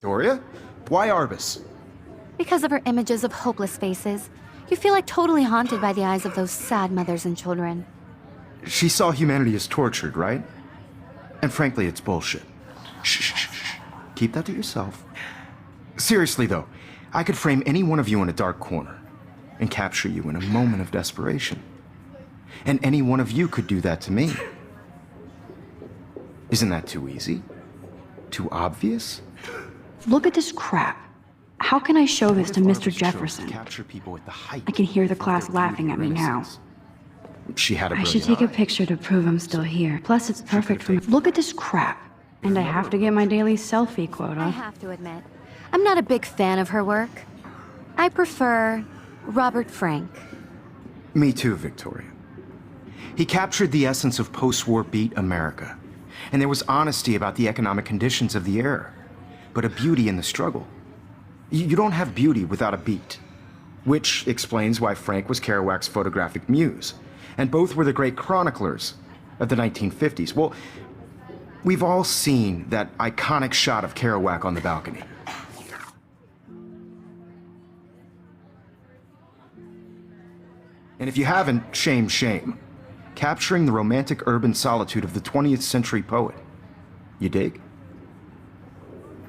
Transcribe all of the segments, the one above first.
Victoria? Why Arbus? Because of her images of hopeless faces, you feel like totally haunted by the eyes of those sad mothers and children. She saw humanity as tortured, right? And frankly, it's bullshit. Shh, shh, shh, shh. Keep that to yourself. Seriously, though, I could frame any one of you in a dark corner and capture you in a moment of desperation. And any one of you could do that to me. Isn't that too easy? Too obvious? Look at this crap. How can I show this to Mr. Jefferson? Capture people at the height I can hear the class laughing at me now. She had a I should brilliant take a eye. picture to prove I'm still here. Plus, it's perfect for me. Look at this crap. And I have to get my daily selfie I quota. have to admit, I'm not a big fan of her work. I prefer Robert Frank. Me too, Victoria. He captured the essence of post-war beat America. And there was honesty about the economic conditions of the era, but a beauty in the struggle. You don't have beauty without a beat. Which explains why Frank was Kerouac's photographic muse, and both were the great chroniclers of the 1950s. Well, we've all seen that iconic shot of Kerouac on the balcony. And if you haven't, shame, shame. Capturing the romantic urban solitude of the 20th century poet. You dig?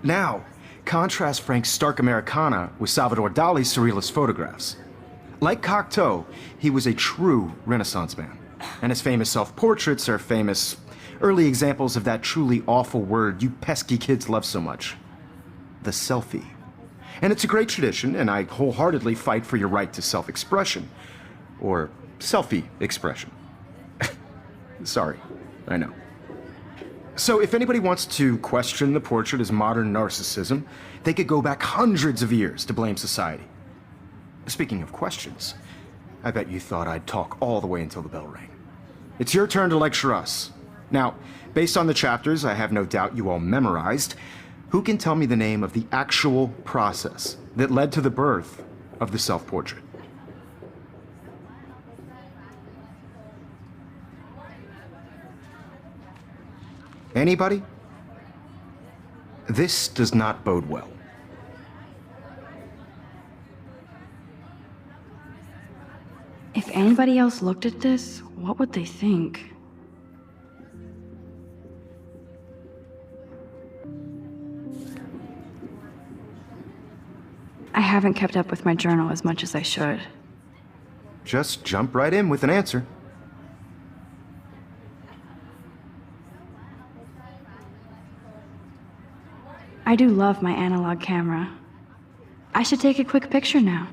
Now, contrast Frank's stark Americana with Salvador Dali's surrealist photographs. Like Cocteau, he was a true Renaissance man, and his famous self-portraits are famous early examples of that truly awful word you pesky kids love so much. The selfie. And it's a great tradition, and I wholeheartedly fight for your right to self-expression. Or selfie expression. Sorry, I know. So if anybody wants to question the portrait as modern narcissism, they could go back hundreds of years to blame society. Speaking of questions, I bet you thought I'd talk all the way until the bell rang. It's your turn to lecture us. Now, based on the chapters I have no doubt you all memorized, who can tell me the name of the actual process that led to the birth of the self-portrait? Anybody? This does not bode well. If anybody else looked at this, what would they think? I haven't kept up with my journal as much as I should. Just jump right in with an answer. I do love my analog camera. I should take a quick picture now.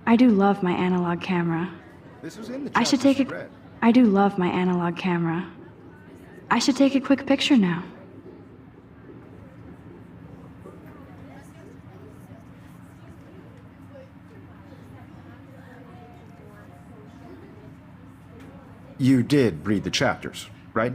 I do love my analog camera. This was in the I should take chapters you a... read. I do love my analog camera. I should take a quick picture now. You did read the chapters, right?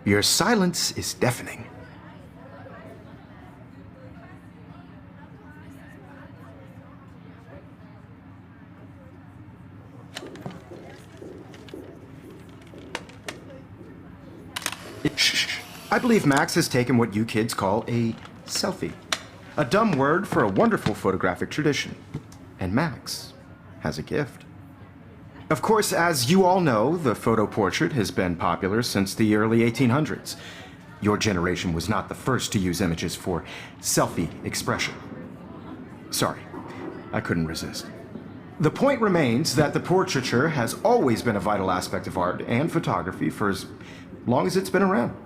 Your silence is deafening. Shh. I believe Max has taken what you kids call a selfie. A dumb word for a wonderful photographic tradition. And Max has a gift. Of course, as you all know, the photo portrait has been popular since the early 1800s. Your generation was not the first to use images for selfie expression. Sorry, I couldn't resist. The point remains that the portraiture has always been a vital aspect of art and photography for as long as it's been around.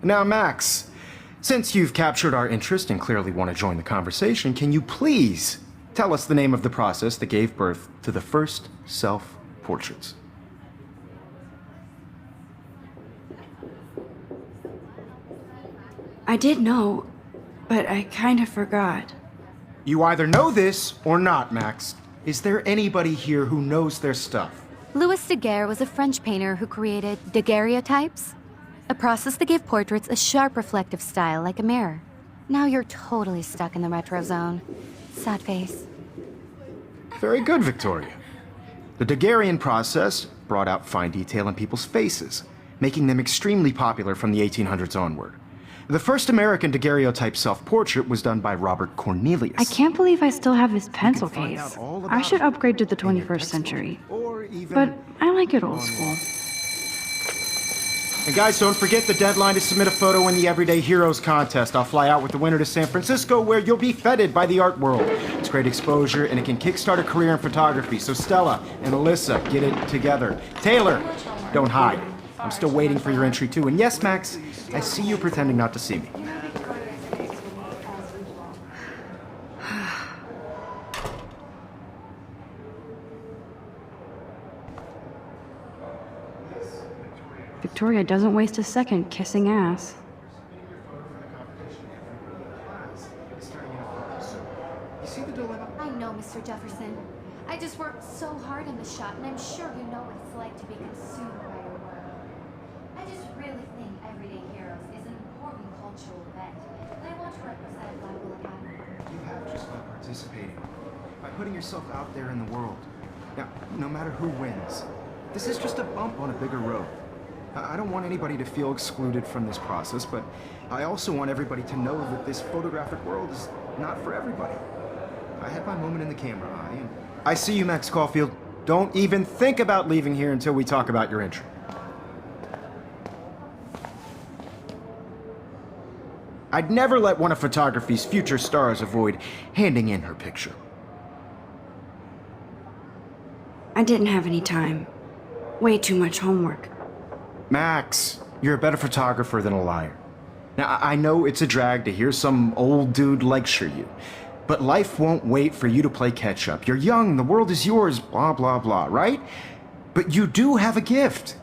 Now, Max, since you've captured our interest and clearly want to join the conversation, can you please tell us the name of the process that gave birth to the first self-portraits? I did know, but I kind of forgot. You either know this or not, Max. Is there anybody here who knows their stuff? Louis Daguerre was a French painter who created daguerreotypes, a process that gave portraits a sharp reflective style like a mirror. Now you're totally stuck in the retro zone. Sad face. Very good, Victoria. The Daguerrean process brought out fine detail in people's faces, making them extremely popular from the 1800s onward. The first American daguerreotype self-portrait was done by Robert Cornelius. I can't believe I still have this pencil find case. out all I about should it upgrade to the in your 21st textbook, century. or even But I like it old school. And guys, don't forget the deadline to submit a photo in the Everyday Heroes contest. I'll fly out with the winner to San Francisco, where you'll be feted by the art world. It's great exposure, and it can kickstart a career in photography. So Stella and Alyssa, get it together. Taylor, don't hide. I'm still waiting for your entry too. And yes, Max, I see you pretending not to see me. Victoria doesn't waste a second kissing ass. I know, Mr. Jefferson. I just worked so hard on the shot, and I'm sure you know what it's like to be consumed by your work. I just really think Everyday Heroes is an important cultural event, and I want to represent Blackpool Academy. You have just by participating, by putting yourself out there in the world. Now, no matter who wins, this is just a bump on a bigger road. I don't want anybody to feel excluded from this process, but I also want everybody to know that this photographic world is not for everybody. I had my moment in the camera eye, and I see you, Max Caulfield. Don't even think about leaving here until we talk about your entry. I'd never let one of photography's future stars avoid handing in her picture. I didn't have any time. Way too much homework. Max, you're a better photographer than a liar. Now, I know it's a drag to hear some old dude lecture you, but life won't wait for you to play catch-up. You're young, the world is yours, blah, blah, blah, right? But you do have a gift.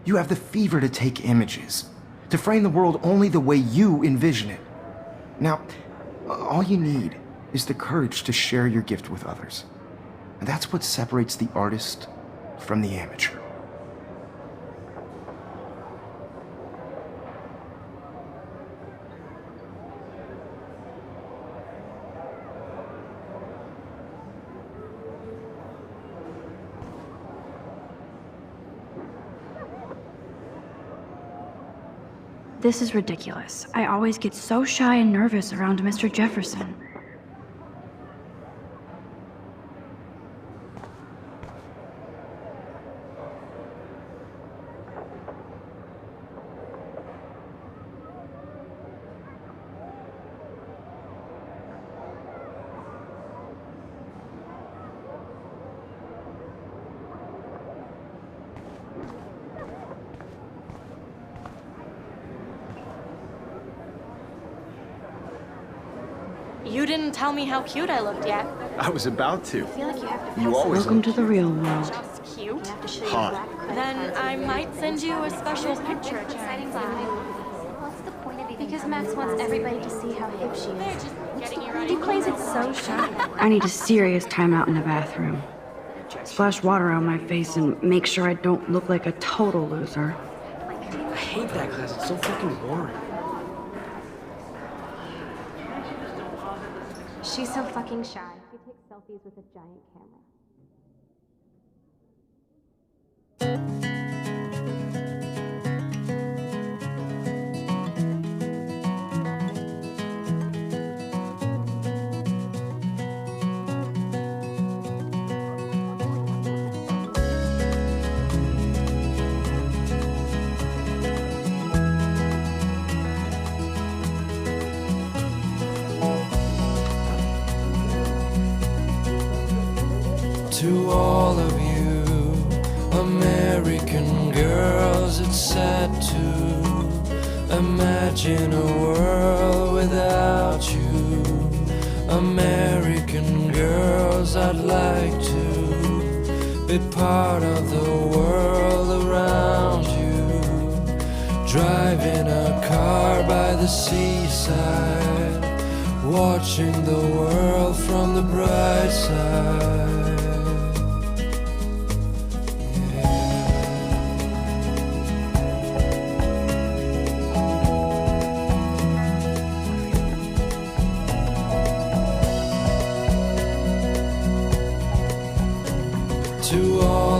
You have the fever to take images, to frame the world only the way you envision it. Now, all you need is the courage to share your gift with others. And that's what separates the artist from the amateur. This is ridiculous. I always get so shy and nervous around Mr. Jefferson. You didn't tell me how cute I looked yet. I was about to. I feel like you have to You always Welcome to the real world. That's cute. hot. Then I might send you a special picture. What's the point of even Because Max wants everybody to see how hip she They're is. just getting you ready. He plays it so shy. I need a serious timeout in the bathroom. Splash water on my face and make sure I don't look like a total loser. I hate that class. It's so fucking boring. She's so fucking shy. She takes selfies with a giant camera. To all of you American girls, it's sad to imagine a world without you. American girls, I'd like to be part of the world around you. Driving a car by the seaside, watching the world from the bright side.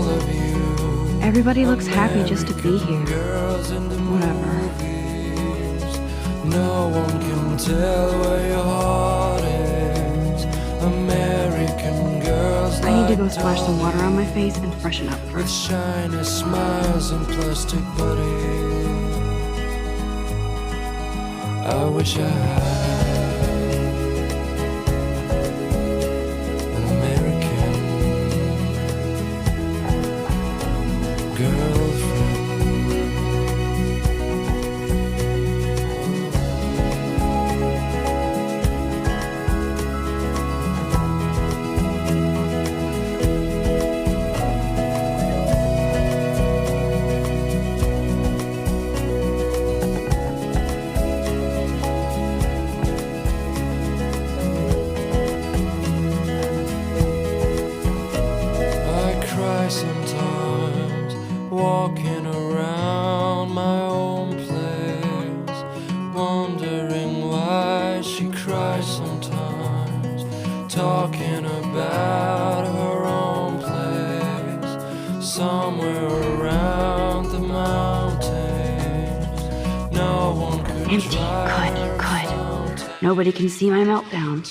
all of you. Everybody looks happy just to be here. Girls in the Whatever. movies. No one can tell where your heart is. American girls I need to go like splash some water on my face and freshen up with first. shiny smiles and plastic buddies. I wish I had an American girlfriend. Sometimes walking around my own place, wondering why she cries sometimes, talking about her own place, somewhere around the mountains. No one could Empty. drive her Good. fountain. Nobody can see my meltdown,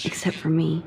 except for me.